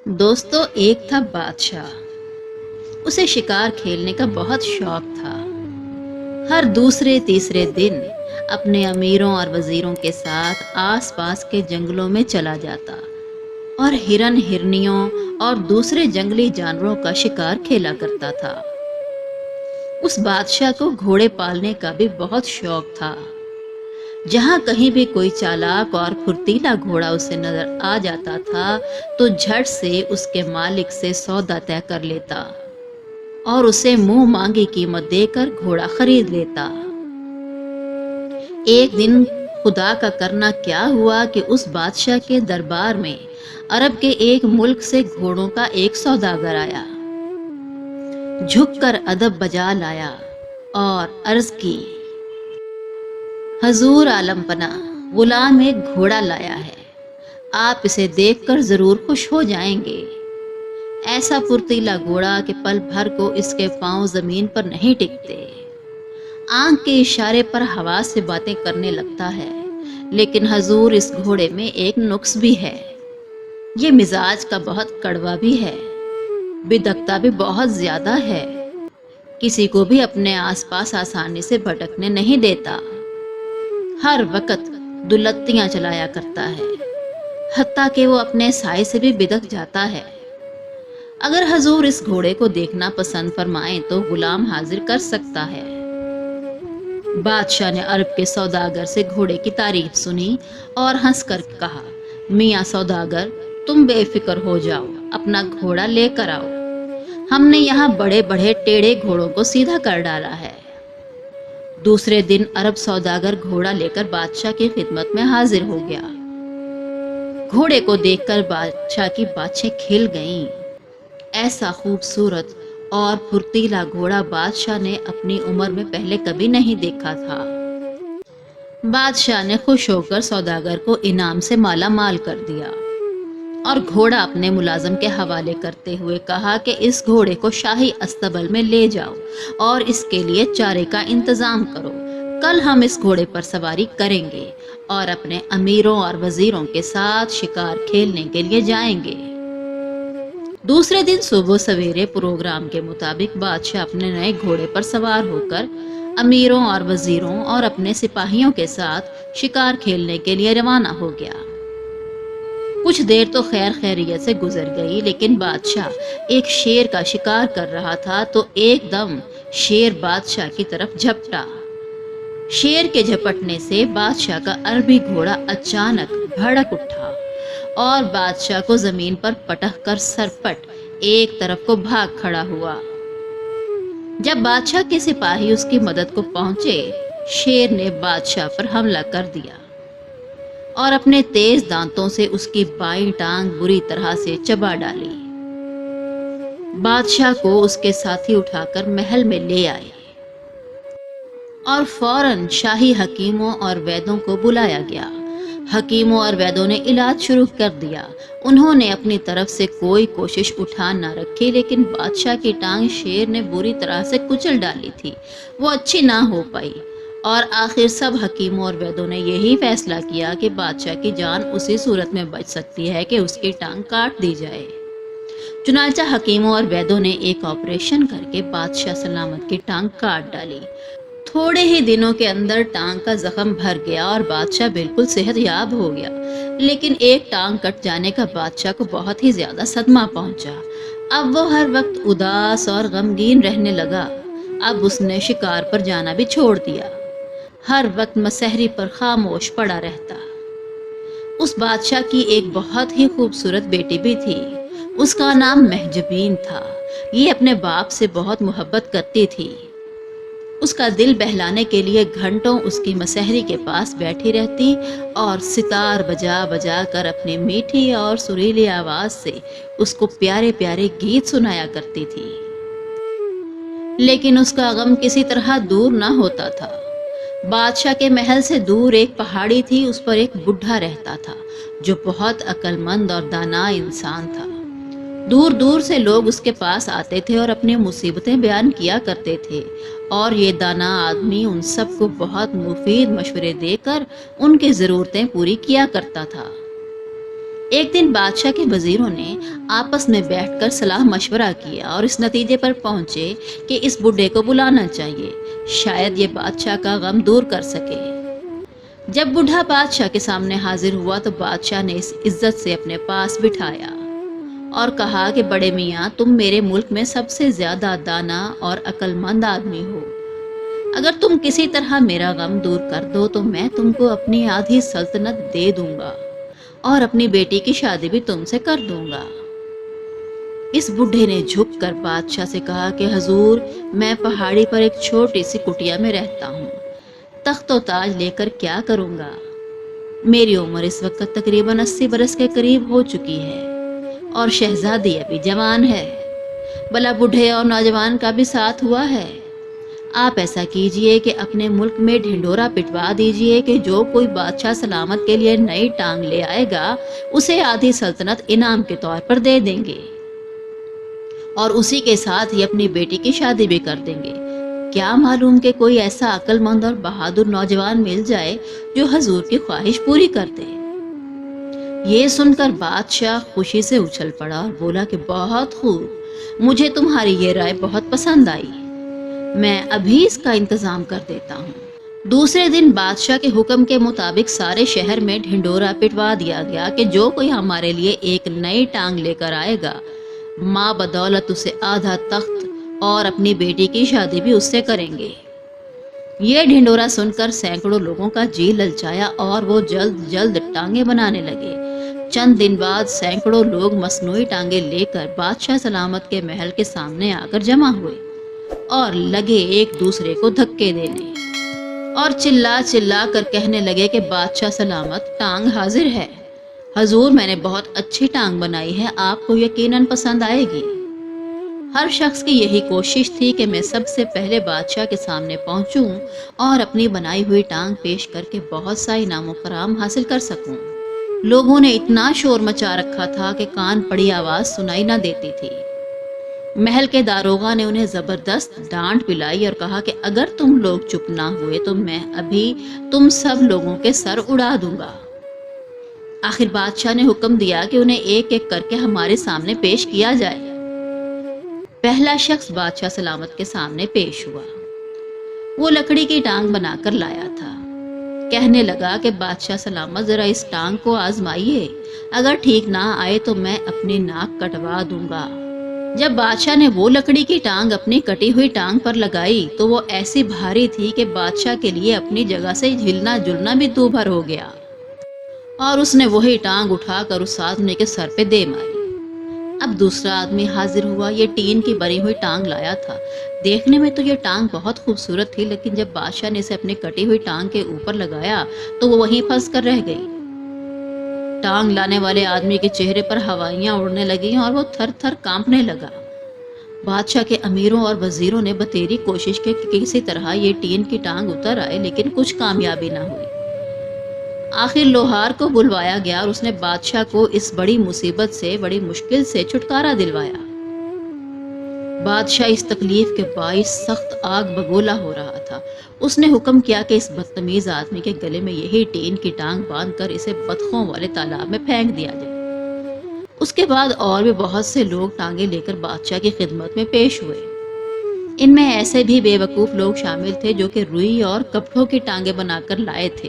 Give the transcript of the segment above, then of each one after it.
دوستو، ایک تھا بادشاہ۔ اسے شکار کھیلنے کا بہت شوق تھا۔ ہر دوسرے تیسرے دن اپنے امیروں اور وزیروں کے ساتھ آس پاس کے جنگلوں میں چلا جاتا اور ہرن، ہرنیوں اور دوسرے جنگلی جانوروں کا شکار کھیلا کرتا تھا۔ اس بادشاہ کو گھوڑے پالنے کا بھی بہت شوق تھا۔ جہاں کہیں بھی کوئی چالاک اور پھرتیلا گھوڑا اسے نظر آ جاتا تھا تو جھٹ سے اس کے مالک سے سودا طے کر لیتا اور اسے منہ مانگی قیمت دے کر گھوڑا خرید لیتا۔ ایک دن خدا کا کرنا کیا ہوا کہ اس بادشاہ کے دربار میں عرب کے ایک ملک سے گھوڑوں کا ایک سوداگر آیا۔ جھک کر ادب بجا لایا اور عرض کی، حضور عالم پناہ، غلام ایک گھوڑا لایا ہے، آپ اسے دیکھ کر ضرور خوش ہو جائیں گے۔ ایسا پھرتیلا گھوڑا کہ پل بھر کو اس کے پاؤں زمین پر نہیں ٹکتے، آنکھ کے اشارے پر ہوا سے باتیں کرنے لگتا ہے۔ لیکن حضور، اس گھوڑے میں ایک نقص بھی ہے، یہ مزاج کا بہت کڑوا بھی ہے، بدکتا بھی بہت زیادہ ہے، کسی کو بھی اپنے آس پاس آسانی سے بھٹکنے نہیں دیتا، ہر وقت دلتیاں چلایا کرتا ہے، حتیٰ کہ وہ اپنے سائے سے بھی بدک جاتا ہے۔ اگر حضور اس گھوڑے کو دیکھنا پسند فرمائیں تو غلام حاضر کر سکتا ہے۔ بادشاہ نے عرب کے سوداگر سے گھوڑے کی تعریف سنی اور ہنس کر کہا، میاں سوداگر، تم بے فکر ہو جاؤ، اپنا گھوڑا لے کر آؤ، ہم نے یہاں بڑے بڑے ٹیڑے گھوڑوں کو سیدھا کر ڈالا ہے۔ دوسرے دن عرب سوداگر گھوڑا لے کر بادشاہ کی خدمت میں حاضر ہو گیا۔ گھوڑے کو دیکھ کر بادشاہ کی باتیں کھل گئیں۔ ایسا خوبصورت اور پھرتیلا گھوڑا بادشاہ نے اپنی عمر میں پہلے کبھی نہیں دیکھا تھا۔ بادشاہ نے خوش ہو کر سوداگر کو انعام سے مالا مال کر دیا اور گھوڑا اپنے ملازم کے حوالے کرتے ہوئے کہا کہ اس گھوڑے کو شاہی استبل میں لے جاؤ اور اس کے لیے چارے کا انتظام کرو، کل ہم اس گھوڑے پر سواری کریں گے اور اپنے امیروں اور وزیروں کے ساتھ شکار کھیلنے کے لیے جائیں گے۔ دوسرے دن صبح سویرے پروگرام کے مطابق بادشاہ اپنے نئے گھوڑے پر سوار ہو کر امیروں اور وزیروں اور اپنے سپاہیوں کے ساتھ شکار کھیلنے کے لیے روانہ ہو گیا۔ کچھ دیر تو خیر خیریت سے گزر گئی، لیکن بادشاہ ایک شیر کا شکار کر رہا تھا تو ایک دم شیر بادشاہ کی طرف جھپٹا۔ شیر کے جھپٹنے سے بادشاہ کا عربی گھوڑا اچانک بھڑک اٹھا اور بادشاہ کو زمین پر پٹک کر سرپٹ ایک طرف کو بھاگ کھڑا ہوا۔ جب بادشاہ کے سپاہی اس کی مدد کو پہنچے، شیر نے بادشاہ پر حملہ کر دیا اور اپنے تیز دانتوں سے اس کی بائیں ٹانگ بری طرح سے چبا ڈالی۔ بادشاہ کو اس کے ساتھی اٹھا کر محل میں لے آئے اور فوراً شاہی حکیموں اور ویدوں کو بلایا گیا۔ حکیموں اور ویدوں نے علاج شروع کر دیا۔ انہوں نے اپنی طرف سے کوئی کوشش اٹھا نہ رکھی، لیکن بادشاہ کی ٹانگ شیر نے بری طرح سے کچل ڈالی تھی، وہ اچھی نہ ہو پائی، اور آخر سب حکیموں اور ویدوں نے یہی فیصلہ کیا کہ بادشاہ کی جان اسی صورت میں بچ سکتی ہے کہ اس کی ٹانگ کاٹ دی جائے۔ چنانچہ حکیموں اور ویدوں نے ایک آپریشن کر کے بادشاہ سلامت کی ٹانگ کاٹ ڈالی۔ تھوڑے ہی دنوں کے اندر ٹانگ کا زخم بھر گیا اور بادشاہ بالکل صحت یاب ہو گیا، لیکن ایک ٹانگ کٹ جانے کا بادشاہ کو بہت ہی زیادہ صدمہ پہنچا۔ اب وہ ہر وقت اداس اور غمگین رہنے لگا۔ اب اس نے شکار پر جانا بھی چھوڑ دیا، ہر وقت مسحری پر خاموش پڑا رہتا۔ اس بادشاہ کی ایک بہت ہی خوبصورت بیٹی بھی تھی، اس کا نام محجبین تھا۔ یہ اپنے باپ سے بہت محبت کرتی تھی۔ اس کا دل بہلانے کے لیے گھنٹوں اس کی مسحری کے پاس بیٹھی رہتی اور ستار بجا بجا کر اپنی میٹھی اور سریلی آواز سے اس کو پیارے پیارے گیت سنایا کرتی تھی۔ لیکن اس کا غم کسی طرح دور نہ ہوتا تھا۔ بادشاہ کے محل سے دور ایک پہاڑی تھی، اس پر ایک بڈھا رہتا تھا جو بہت عقل مند اور دانا انسان تھا۔ دور دور سے لوگ اس کے پاس آتے تھے اور اپنی مصیبتیں بیان کیا کرتے تھے، اور یہ دانا آدمی ان سب کو بہت مفید مشورے دے کر ان کی ضرورتیں پوری کیا کرتا تھا۔ ایک دن بادشاہ کے وزیروں نے آپس میں بیٹھ کر صلاح مشورہ کیا اور اس نتیجے پر پہنچے کہ اس بڈھے کو بلانا چاہیے، شاید یہ بادشاہ کا غم دور کر سکے۔ جب بوڑھا بادشاہ کے سامنے حاضر ہوا تو بادشاہ نے اس عزت سے اپنے پاس بٹھایا اور کہا کہ بڑے میاں، تم میرے ملک میں سب سے زیادہ دانا اور عقل مند آدمی ہو۔ اگر تم کسی طرح میرا غم دور کر دو تو میں تم کو اپنی آدھی سلطنت دے دوں گا اور اپنی بیٹی کی شادی بھی تم سے کر دوں گا۔ اس بڈھے نے جھک کر بادشاہ سے کہا کہ حضور، میں پہاڑی پر ایک چھوٹی سی کٹیا میں رہتا ہوں، تخت و تاج لے کر کیا کروں گا؟ میری عمر اس وقت تقریباً 80 برس کے قریب ہو چکی ہے اور شہزادی ابھی جوان ہے، بھلا بوڑھے اور نوجوان کا بھی ساتھ ہوا ہے۔ آپ ایسا کیجئے کہ اپنے ملک میں ڈھنڈورا پٹوا دیجئے کہ جو کوئی بادشاہ سلامت کے لیے نئی ٹانگ لے آئے گا اسے آدھی سلطنت انعام کے طور پر دے دیں گے اور اسی کے ساتھ ہی اپنی بیٹی کی شادی بھی کر دیں گے۔ کیا معلوم کہ کوئی ایسا عقل مند اور بہادر نوجوان مل جائے جو حضور کی خواہش پوری کر دے۔ یہ سن کر بادشاہ خوشی سے اچھل پڑا اور بولا کہ بہت خوب، مجھے تمہاری یہ رائے بہت پسند آئی، میں ابھی اس کا انتظام کر دیتا ہوں۔ دوسرے دن بادشاہ کے حکم کے مطابق سارے شہر میں ڈھنڈورا پٹوا دیا گیا کہ جو کوئی ہمارے لیے ایک نئی ٹانگ لے کر آئے گا، ماں بدولت اسے آدھا تخت اور اپنی بیٹی کی شادی بھی اس سے کریں گے۔ یہ ڈھنڈورا سن کر سینکڑوں لوگوں کا جی للچایا اور وہ جلد جلد ٹانگیں بنانے لگے۔ چند دن بعد سینکڑوں لوگ مصنوعی ٹانگیں لے کر بادشاہ سلامت کے محل کے سامنے آ کر جمع ہوئے اور لگے ایک دوسرے کو دھکے دینے اور چلا چلا کر کہنے لگے کہ بادشاہ سلامت، ٹانگ حاضر ہے۔ حضور، میں نے بہت اچھی ٹانگ بنائی ہے، آپ کو یقیناً پسند آئے گی۔ ہر شخص کی یہی کوشش تھی کہ میں سب سے پہلے بادشاہ کے سامنے پہنچوں اور اپنی بنائی ہوئی ٹانگ پیش کر کے بہت سا انعام و کرام حاصل کر سکوں۔ لوگوں نے اتنا شور مچا رکھا تھا کہ کان پڑی آواز سنائی نہ دیتی تھی۔ محل کے داروغہ نے انہیں زبردست ڈانٹ پلائی اور کہا کہ اگر تم لوگ چپ نہ ہوئے تو میں ابھی تم سب لوگوں کے سر اڑا دوں گا۔ آخر بادشاہ نے حکم دیا کہ انہیں ایک ایک کر کے ہمارے سامنے پیش کیا جائے۔ پہلا شخص بادشاہ سلامت کے سامنے پیش ہوا۔ وہ لکڑی کی ٹانگ بنا کر لایا تھا۔ کہنے لگا کہ بادشاہ سلامت، ذرا اس ٹانگ کو آزمائیے، اگر ٹھیک نہ آئے تو میں اپنی ناک کٹوا دوں گا۔ جب بادشاہ نے وہ لکڑی کی ٹانگ اپنی کٹی ہوئی ٹانگ پر لگائی تو وہ ایسی بھاری تھی کہ بادشاہ کے لیے اپنی جگہ سے ہلنا جلنا بھی دو بھر ہو گیا اور اس نے وہی ٹانگ اٹھا کر اس آدمی کے سر پہ دے ماری۔ اب دوسرا آدمی حاضر ہوا۔ یہ ٹین کی بنی ہوئی ٹانگ لایا تھا۔ دیکھنے میں تو یہ ٹانگ بہت خوبصورت تھی، لیکن جب بادشاہ نے اسے اپنی کٹی ہوئی ٹانگ کے اوپر لگایا تو وہ وہیں پھنس کر رہ گئی۔ ٹانگ لانے والے آدمی کے چہرے پر ہوائیاں اڑنے لگیں اور وہ تھر تھر کانپنے لگا۔ بادشاہ کے امیروں اور وزیروں نے بتیری کوشش کی کہ کسی طرح یہ ٹین کی ٹانگ اتر آئے، لیکن کچھ کامیابی نہ ہوئی۔ آخر لوہار کو بلوایا گیا اور اس نے بادشاہ کو اس بڑی مصیبت سے بڑی مشکل سے چھٹکارا دلوایا۔ بادشاہ اس تکلیف کے باعث سخت آگ بگولا ہو رہا تھا۔ اس نے حکم کیا کہ اس بدتمیز آدمی کے گلے میں یہی ٹین کی ٹانگ باندھ کر اسے بطخوں والے تالاب میں پھینک دیا جائے۔ اس کے بعد اور بھی بہت سے لوگ ٹانگیں لے کر بادشاہ کی خدمت میں پیش ہوئے۔ ان میں ایسے بھی بے وقوف لوگ شامل تھے جو کہ روئی اور کپڑوں کی ٹانگیں بنا کر لائے تھے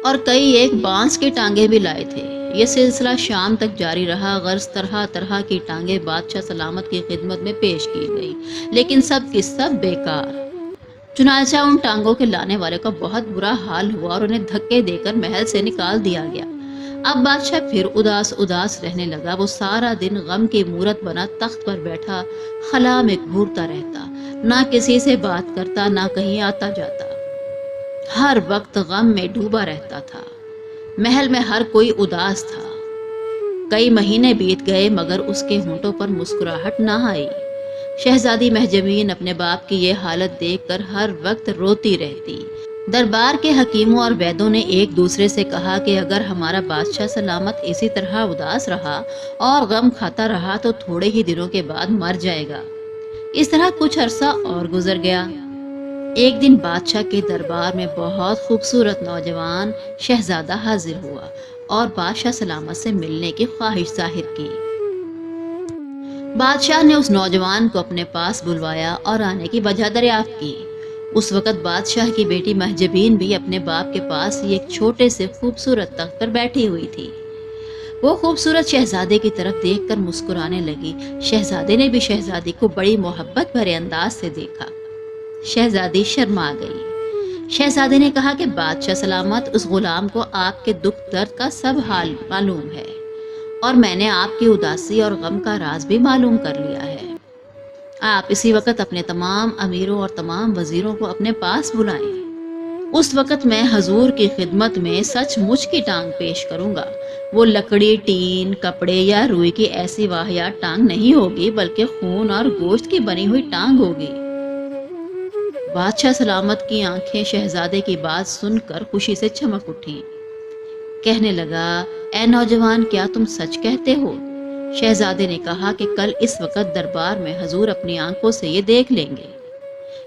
اور کئی ایک بانس کی ٹانگیں بھی لائے تھے۔ یہ سلسلہ شام تک جاری رہا۔ غرض طرح طرح کی ٹانگیں بادشاہ سلامت کی خدمت میں پیش کی گئی، لیکن سب کی سب بیکار۔ چنانچہ ان ٹانگوں کے لانے والے کا بہت برا حال ہوا اور انہیں دھکے دے کر محل سے نکال دیا گیا۔ اب بادشاہ پھر اداس اداس رہنے لگا۔ وہ سارا دن غم کی مورت بنا تخت پر بیٹھا خلا میں گھورتا رہتا، نہ کسی سے بات کرتا، نہ کہیں آتا جاتا، ہر وقت غم میں ڈوبا رہتا تھا۔ محل میں ہر کوئی اداس تھا۔ کئی مہینے بیت گئے مگر اس کے ہونٹوں پر مسکراہٹ نہ آئی۔ شہزادی مہجمین اپنے باپ کی یہ حالت دیکھ کر ہر وقت روتی رہتی۔ دربار کے حکیموں اور ویدوں نے ایک دوسرے سے کہا کہ اگر ہمارا بادشاہ سلامت اسی طرح اداس رہا اور غم کھاتا رہا تو تھوڑے ہی دنوں کے بعد مر جائے گا۔ اس طرح کچھ عرصہ اور گزر گیا۔ ایک دن بادشاہ کے دربار میں بہت خوبصورت نوجوان شہزادہ حاضر ہوا۔ اور بادشاہ سلامت سے ملنے کی خواہش ظاہر کی۔ بادشاہ نے اس نوجوان کو اپنے پاس بلوایا اور آنے کی وجہ دریافت کی۔ اس وقت بادشاہ کی بیٹی مہجبین بھی اپنے باپ کے پاس ہی ایک چھوٹے سے خوبصورت تخت پر بیٹھی ہوئی تھی۔ وہ خوبصورت شہزادے کی طرف دیکھ کر مسکرانے لگی۔ شہزادے نے بھی شہزادی کو بڑی محبت بھرے انداز سے دیکھا۔ شہزادی شرما گئی۔ شہزادے نے کہا کہ بادشاہ سلامت، اس غلام کو آپ کے دکھ درد کا سب حال معلوم ہے، اور میں نے آپ کی اداسی اور غم کا راز بھی معلوم کر لیا ہے۔ آپ اسی وقت اپنے تمام امیروں اور تمام وزیروں کو اپنے پاس بلائیں۔ اس وقت میں حضور کی خدمت میں سچ مچ کی ٹانگ پیش کروں گا۔ وہ لکڑی، ٹین، کپڑے یا روئی کی ایسی واہیات ٹانگ نہیں ہوگی، بلکہ خون اور گوشت کی بنی ہوئی ٹانگ ہوگی۔ بادشاہ سلامت کی آنکھیں شہزادے کی بات سن کر خوشی سے چمک اٹھیں۔ کہنے لگا، اے نوجوان، کیا تم سچ کہتے ہو؟ شہزادے نے کہا کہ کل اس وقت دربار میں حضور اپنی آنکھوں سے یہ دیکھ لیں گے۔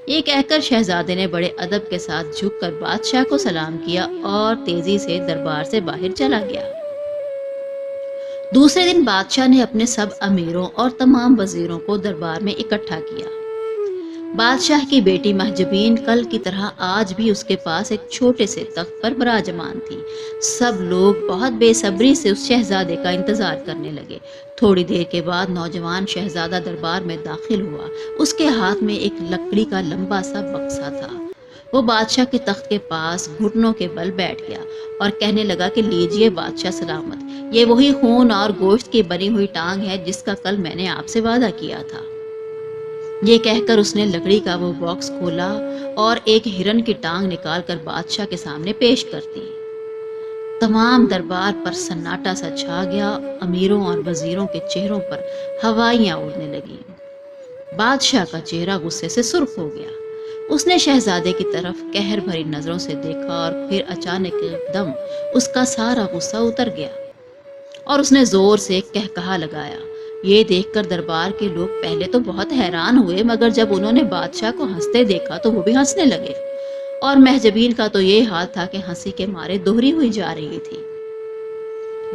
یہ کہہ کر شہزادے نے بڑے ادب کے ساتھ جھک کر بادشاہ کو سلام کیا اور تیزی سے دربار سے باہر چلا گیا۔ دوسرے دن بادشاہ نے اپنے سب امیروں اور تمام وزیروں کو دربار میں اکٹھا کیا۔ بادشاہ کی بیٹی مہجبین کل کی طرح آج بھی اس کے پاس ایک چھوٹے سے تخت پر براجمان تھی۔ سب لوگ بہت بے صبری سے اس شہزادے کا انتظار کرنے لگے۔ تھوڑی دیر کے بعد نوجوان شہزادہ دربار میں داخل ہوا۔ اس کے ہاتھ میں ایک لکڑی کا لمبا سا بکسا تھا۔ وہ بادشاہ کے تخت کے پاس گھٹنوں کے بل بیٹھ گیا اور کہنے لگا کہ لیجئے بادشاہ سلامت، یہ وہی خون اور گوشت کی بنی ہوئی ٹانگ ہے جس کا کل میں نے آپ سے وعدہ کیا تھا۔ یہ کہہ کر اس نے لکڑی کا وہ باکس کھولا اور ایک ہرن کی ٹانگ نکال کر بادشاہ کے سامنے پیش کر دی۔ تمام دربار پر سناٹا سا چھا گیا۔ امیروں اور وزیروں کے چہروں پر ہوائیاں اڑنے لگیں۔ بادشاہ کا چہرہ غصے سے سرخ ہو گیا۔ اس نے شہزادے کی طرف قہر بھری نظروں سے دیکھا اور پھر اچانک ایک دم اس کا سارا غصہ اتر گیا اور اس نے زور سے ایک قہقہا لگایا۔ یہ دیکھ کر دربار کے لوگ پہلے تو بہت حیران ہوئے، مگر جب انہوں نے بادشاہ کو ہنستے دیکھا تو وہ بھی ہنسنے لگے، اور مہجبین کا تو یہ حال تھا کہ ہنسی کے مارے دوہری ہوئی جا رہی تھی۔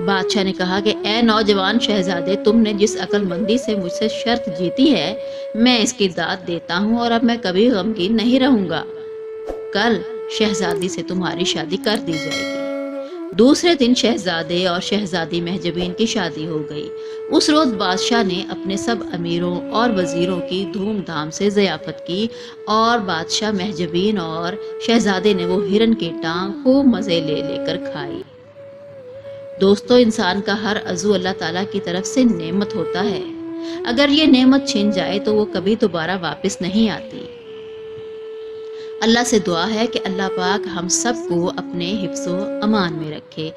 بادشاہ نے کہا کہ اے نوجوان شہزادے، تم نے جس عقل مندی سے مجھ سے شرط جیتی ہے، میں اس کی داد دیتا ہوں اور اب میں کبھی غمگین نہیں رہوں گا۔ کل شہزادی سے تمہاری شادی کر دی جائے گی۔ دوسرے دن شہزادے اور شہزادی مہجبین کی شادی ہو گئی۔ اس روز بادشاہ نے اپنے سب امیروں اور وزیروں کی دھوم دھام سے ضیافت کی، اور بادشاہ، مہجبین اور شہزادے نے وہ ہرن کی ٹانگ خوب مزے لے لے کر کھائی۔ دوستو، انسان کا ہر عضو اللہ تعالیٰ کی طرف سے نعمت ہوتا ہے۔ اگر یہ نعمت چھن جائے تو وہ کبھی دوبارہ واپس نہیں آتی۔ اللہ سے دعا ہے کہ اللہ پاک ہم سب کو اپنے حفظ و امان میں رکھے۔